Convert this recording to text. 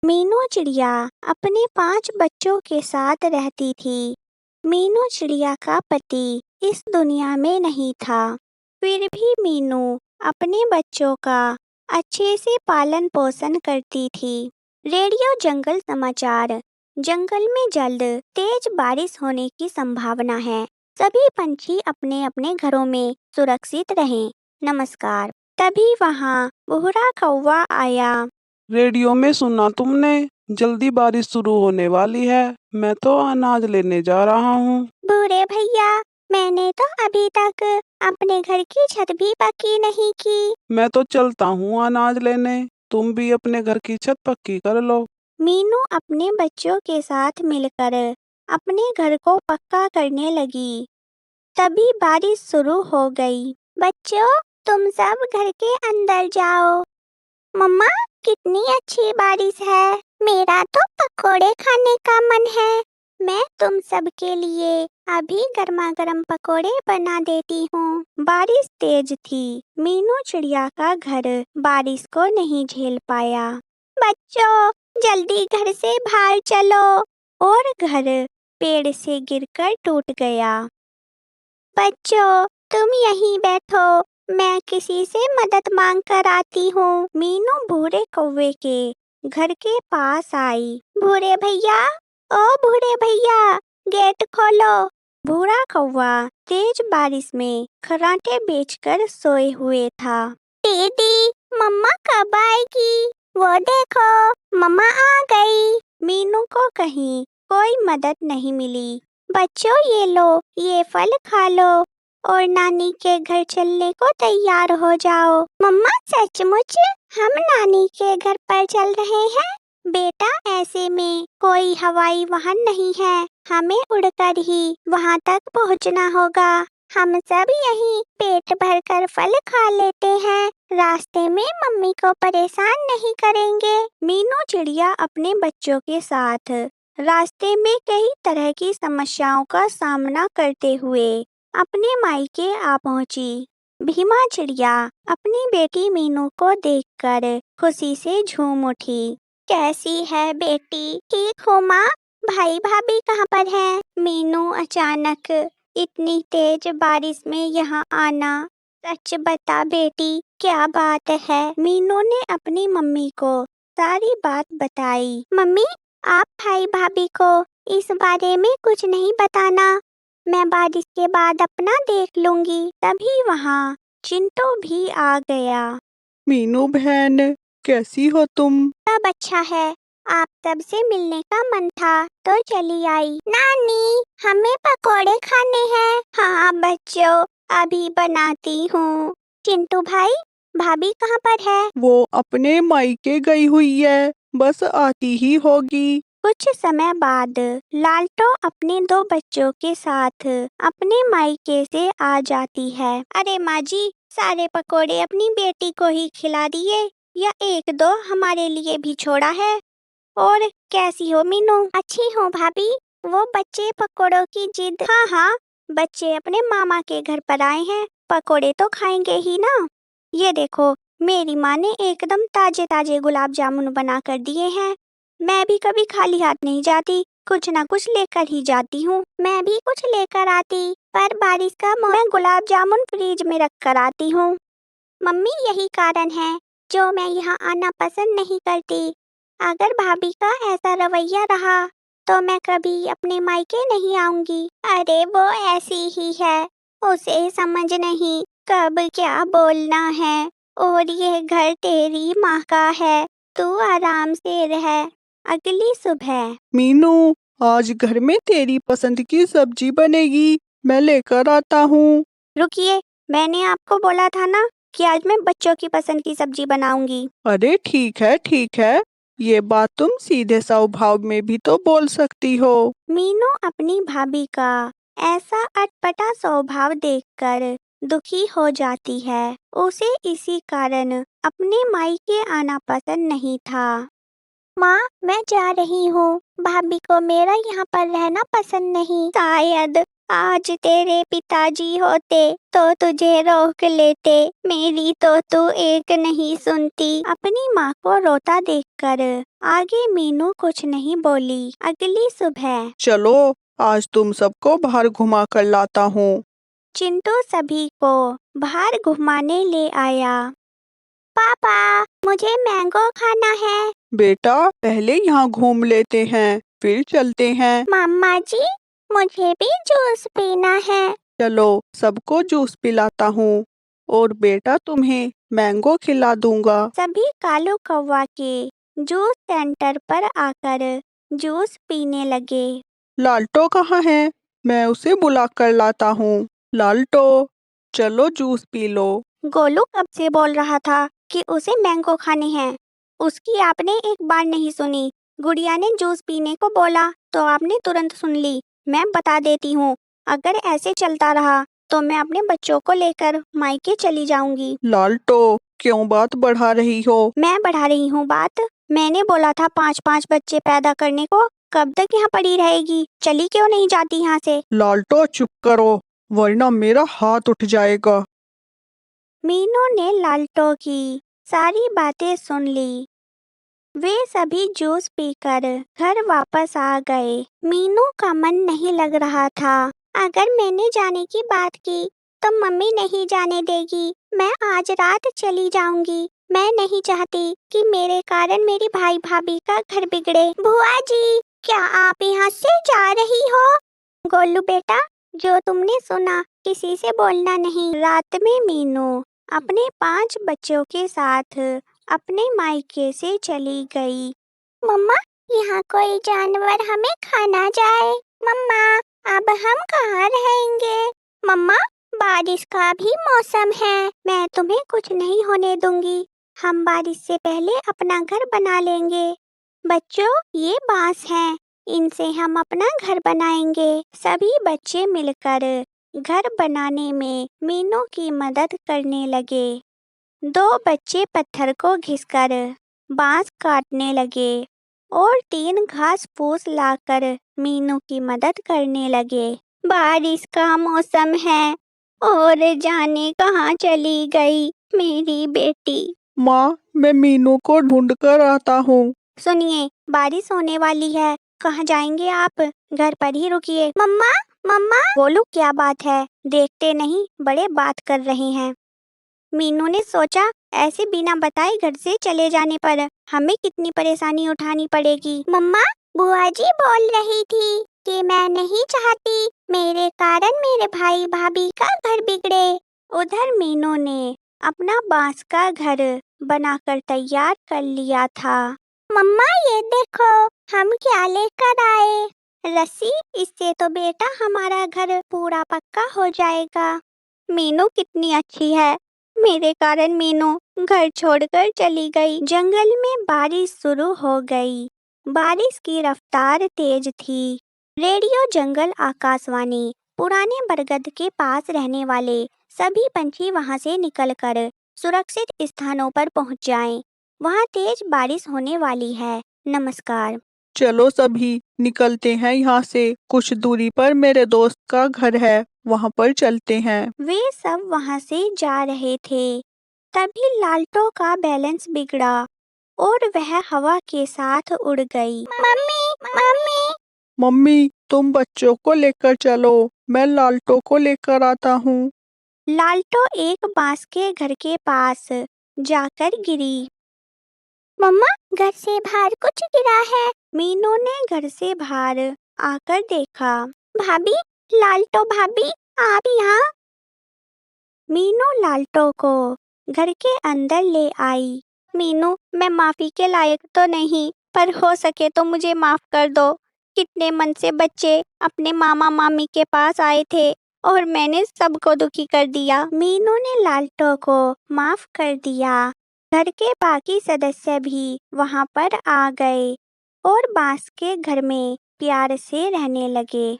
मीनू चिड़िया अपने 5 बच्चों के साथ रहती थी। मीनू चिड़िया का पति इस दुनिया में नहीं था। फिर भी मीनू अपने बच्चों का अच्छे से पालन पोषण करती थी। रेडियो जंगल समाचार। जंगल में जल्द तेज बारिश होने की संभावना है। सभी पंछी अपने अपने घरों में सुरक्षित रहें। नमस्कार। तभी वहाँ भूरा कौवा आया। रेडियो में सुना तुमने? जल्दी बारिश शुरू होने वाली है। मैं तो अनाज लेने जा रहा हूँ। भूरे भैया, मैंने तो अभी तक अपने घर की छत भी पक्की नहीं की। मैं तो चलता हूँ अनाज लेने। तुम भी अपने घर की छत पक्की कर लो। मीनू अपने बच्चों के साथ मिलकर अपने घर को पक्का करने लगी। तभी बारिश शुरू हो गई। बच्चों, तुम सब घर के अंदर जाओ। मम्मा, कितनी अच्छी बारिश है। मेरा तो पकोड़े खाने का मन है। मैं तुम सब के लिए अभी गर्मा गर्म पकोड़े बना देती हूँ। बारिश तेज थी। मीनू चिड़िया का घर बारिश को नहीं झेल पाया। बच्चों, जल्दी घर से बाहर चलो। और घर पेड़ से गिरकर टूट गया। बच्चों, तुम यहीं बैठो, मैं किसी से मदद मांग कर आती हूँ। मीनू भूरे कौवे के घर के पास आई। भूरे भैया, ओ भूरे भैया, गेट खोलो। भूरा कौवा तेज बारिश में खर्राटे बेचकर सोए हुए था। दीदी, मम्मा कब आएगी? वो देखो, मम्मा आ गई। मीनू को कहीं कोई मदद नहीं मिली। बच्चों, ये लो, ये फल खा लो और नानी के घर चलने को तैयार हो जाओ। मम्मा, सचमुच हम नानी के घर पर चल रहे हैं? बेटा, ऐसे में कोई हवाई वाहन नहीं है। हमें उड़कर ही वहाँ तक पहुँचना होगा। हम सब यहीं पेट भरकर फल खा लेते हैं। रास्ते में मम्मी को परेशान नहीं करेंगे। मीनू चिड़िया अपने बच्चों के साथ रास्ते में कई तरह की समस्याओं का सामना करते हुए अपने मायके आ पहुंची। भीमा चिड़िया अपनी बेटी मीनू को देखकर खुशी से झूम उठी। कैसी है बेटी? ठीक हो माँ? भाई भाभी कहाँ पर हैं? मीनू अचानक इतनी तेज बारिश में यहाँ आना। सच बता बेटी, क्या बात है? मीनू ने अपनी मम्मी को सारी बात बताई। मम्मी, आप भाई भाभी को इस बारे में कुछ नहीं बताना। मैं बारिश के बाद अपना देख लूंगी। तभी वहाँ चिंटू भी आ गया। मीनू बहन, कैसी हो तुम? सब अच्छा है। आप सबसे मिलने का मन था तो चली आई। नानी, हमें पकोड़े खाने हैं। हाँ बच्चों, अभी बनाती हूँ। चिंटू भाई, भाभी कहाँ पर है? वो अपने मायके गई हुई है, बस आती ही होगी। कुछ समय बाद लालटो अपने 2 बच्चों के साथ अपने मायके से आ जाती है। अरे माँ जी, सारे पकोड़े अपनी बेटी को ही खिला दिए या 1-2 हमारे लिए भी छोड़ा है? और कैसी हो मीनू? अच्छी हूँ भाभी। वो बच्चे पकोड़ों की जिद। हाँ हाँ, बच्चे अपने मामा के घर पर आए हैं, पकोड़े तो खाएंगे ही ना। ये देखो, मेरी माँ ने एकदम ताजे ताजे गुलाब जामुन बना कर दिए हैं। मैं भी कभी खाली हाथ नहीं जाती, कुछ ना कुछ लेकर ही जाती हूँ। मैं भी कुछ लेकर आती, पर बारिश का मैं गुलाब जामुन फ्रिज में रख कर आती हूँ। मम्मी, यही कारण है जो मैं यहाँ आना पसंद नहीं करती। अगर भाभी का ऐसा रवैया रहा तो मैं कभी अपने मायके नहीं आऊंगी। अरे वो ऐसी ही है, उसे समझ नहीं कब क्या बोलना है। और ये घर तेरी माँ का है, तू आराम से रह। अगली सुबह। मीनू, आज घर में तेरी पसंद की सब्जी बनेगी, मैं लेकर आता हूँ। रुकिए, मैंने आपको बोला था ना कि आज मैं बच्चों की पसंद की सब्जी बनाऊंगी। अरे ठीक है ठीक है, ये बात तुम सीधे स्वभाव में भी तो बोल सकती हो। मीनू अपनी भाभी का ऐसा अटपटा स्वभाव देखकर दुखी हो जाती है। उसे इसी कारण अपने मायके आना पसंद नहीं था। माँ, मैं जा रही हूँ। भाभी को मेरा यहाँ पर रहना पसंद नहीं। शायद आज तेरे पिताजी होते तो तुझे रोक लेते, मेरी तो तू एक नहीं सुनती। अपनी माँ को रोता देखकर आगे मीनू कुछ नहीं बोली। अगली सुबह चलो आज तुम सबको बाहर घुमा कर लाता हूँ। चिंटू सभी को बाहर घुमाने ले आया। पापा, मुझे मैंगो खाना है। बेटा पहले यहाँ घूम लेते हैं, फिर चलते हैं। मम्मा जी, मुझे भी जूस पीना है। चलो सबको जूस पिलाता हूँ और बेटा तुम्हें मैंगो खिला दूंगा। सभी कालू कौवा के जूस सेंटर पर आकर जूस पीने लगे। लाल्टो कहाँ है? मैं उसे बुला कर लाता हूँ। लाल्टो, चलो जूस पी लो। गोलू कब से बोल रहा था कि उसे मैंगो खाने हैं। उसकी आपने एक बार नहीं सुनी। गुड़िया ने जूस पीने को बोला तो आपने तुरंत सुन ली। मैं बता देती हूँ, अगर ऐसे चलता रहा तो मैं अपने बच्चों को लेकर मायके चली जाऊंगी। लाल्टो, क्यों बात बढ़ा रही हो? मैं बढ़ा रही हूँ बात? मैंने बोला था 5-5 बच्चे पैदा करने को। कब तक यहाँ पड़ी रहेगी? चली क्यों नहीं जाती यहाँ से? लाल्टो चुप करो, वरना मेरा हाथ उठ जाएगा। मीनू ने लाल्टो की सारी बातें सुन ली। वे सभी जूस पीकर घर वापस आ गए। मीनू का मन नहीं लग रहा था। अगर मैंने जाने की बात की तो मम्मी नहीं जाने देगी। मैं आज रात चली जाऊंगी। मैं नहीं चाहती कि मेरे कारण मेरी भाई भाभी का घर बिगड़े। बुआ जी, क्या आप यहाँ से जा रही हो? गोलू बेटा, जो तुमने सुना किसी से बोलना नहीं। रात में मीनू अपने 5 बच्चों के साथ अपने मायके से चली गई। मम्मा, यहाँ कोई जानवर हमें खा ना जाए। मम्मा, अब हम कहाँ रहेंगे? मम्मा, बारिश का भी मौसम है। मैं तुम्हें कुछ नहीं होने दूंगी। हम बारिश से पहले अपना घर बना लेंगे। बच्चों, ये बांस हैं, इनसे हम अपना घर बनाएंगे। सभी बच्चे मिलकर घर बनाने में मीनू की मदद करने लगे। 2 बच्चे पत्थर को घिसकर बांस काटने लगे और 3 घास फूस लाकर मीनू की मदद करने लगे। बारिश का मौसम है और जाने कहाँ चली गई मेरी बेटी। माँ, मैं मीनू को ढूंढ कर आता हूँ। सुनिए, बारिश होने वाली है। कहाँ जाएंगे आप? घर पर ही रुकिए। मम्मा, मम्मा। बोलू, क्या बात है? देखते नहीं बड़े बात कर रहे हैं। मीनू ने सोचा, ऐसे बिना बताए घर से चले जाने पर हमें कितनी परेशानी उठानी पड़ेगी। मम्मा, बुआ जी बोल रही थी कि मैं नहीं चाहती मेरे कारण मेरे भाई भाभी का घर बिगड़े। उधर मीनू ने अपना बांस का घर बनाकर तैयार कर लिया था। मम्मा, ये देखो हम क्या लेकर आए। रस्सी, इससे तो बेटा हमारा घर पूरा पक्का हो जाएगा। मीनू कितनी अच्छी है। मेरे कारण मीनू घर छोड़कर चली गई। जंगल में बारिश शुरू हो गई। बारिश की रफ्तार तेज थी। रेडियो, जंगल, आकाशवाणी, पुराने बरगद के पास रहने वाले सभी पंछी वहां से निकलकर सुरक्षित स्थानों पर पहुंच जाएं। वहां तेज बारिश होने वाली है। नमस्कार। चलो सभी निकलते हैं यहाँ से। कुछ दूरी पर मेरे दोस्त का घर है, वहाँ पर चलते हैं। वे सब वहां से जा रहे थे। तभी लाल्टो का बैलेंस बिगड़ा और वह हवा के साथ उड़ गई। Mummy, mummy. मम्मी, तुम बच्चों को लेकर चलो, मैं लाल्टो को लेकर आता हूँ। लाल्टो एक बांस के घर के पास जाकर गिरी। मम्मा, घर से बाहर कुछ गिरा है। मीनू ने घर से बाहर आकर देखा। भाभी, लाल्टो भाभी, आप यहाँ? मीनू लाल्टो को घर के अंदर ले आई। मीनू, मैं माफी के लायक तो नहीं, पर हो सके तो मुझे माफ कर दो। कितने मन से बच्चे अपने मामा मामी के पास आए थे और मैंने सबको दुखी कर दिया। मीनू ने लाल्टो को माफ कर दिया। घर के बाकी सदस्य भी वहां पर आ गए और बांस के घर में प्यार से रहने लगे।